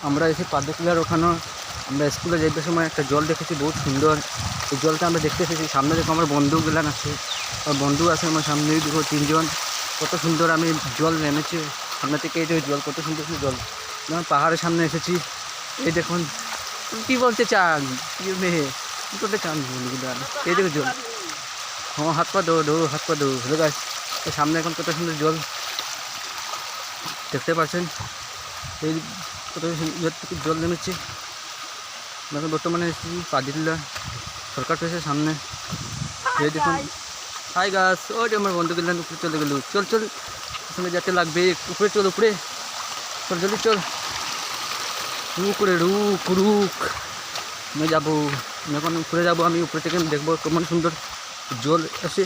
আমরা এসে পাদ্মকুলার ওখানে আমরা স্কুলে যাইতে সময় একটা জল দেখেছি বহুত সুন্দর। এই জলটা আমরা দেখতে এসেছি, সামনে দেখো আমার বন্ধুগুলান আছে, আর বন্ধু আছে আমার সামনেই দুটো তিনজন। কত সুন্দর আমি জল নেমেছে সামনে থেকে, এই যে জল কত সুন্দর সুন্দর জল। যেমন পাহাড়ের সামনে এসেছি, এই দেখুন কী বলতে চান, কি মেয়ে কী করতে চান বন্ধুগুলান, এই দেখো জল। হ্যাঁ হাত পা দো হাত পা দো হলো গাছ। সামনে এখন কত সুন্দর জল দেখতে পাচ্ছেন, এই কত সুন্দর থেকে জল নেমেছে। এখন বর্তমানে পাদিল্লা সরকার পেয়েছে সামনে, এই দেখুন। হাই গাছ, ওই আমার বন্ধু গেলেন উপরে চলে গেল, চল চল ওখানে যেতে লাগবে, উপরে চল উপরে চল জলদি চল, রুক রে রুক রুক, আমি যাবো এখন উপরে যাবো, আমি উপরে থেকে দেখবো কেমন সুন্দর জল আসে।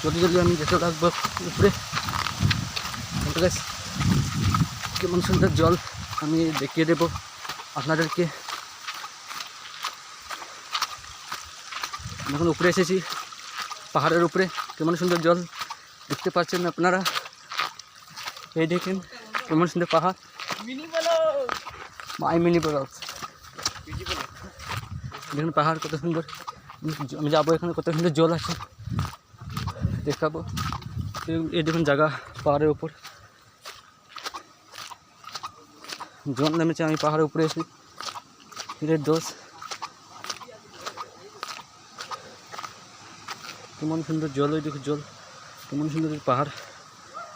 জলদি জলদি আমি যেতে লাগবো উপরে, কেমন সুন্দর জল আমি দেখিয়ে দেবো আপনাদেরকে। এখন উপরে এসেছি পাহাড়ের উপরে, কেমন সুন্দর জল দেখতে পাচ্ছেন আপনারা, এই দেখেন কেমন সুন্দর পাহাড়। মাই মিনি ব্লগস, দেখুন পাহাড় কত সুন্দর। আমি যাবো এখানে, কত সুন্দর জল আছে দেখাবো। এই দেখুন জায়গা পাহাড়ের উপর জল নেমেছে, আমি পাহাড়ের উপরে এসে ফিরের দোষ, কেমন সুন্দর জল, ওই দেখো জল, কেমন সুন্দর পাহাড়।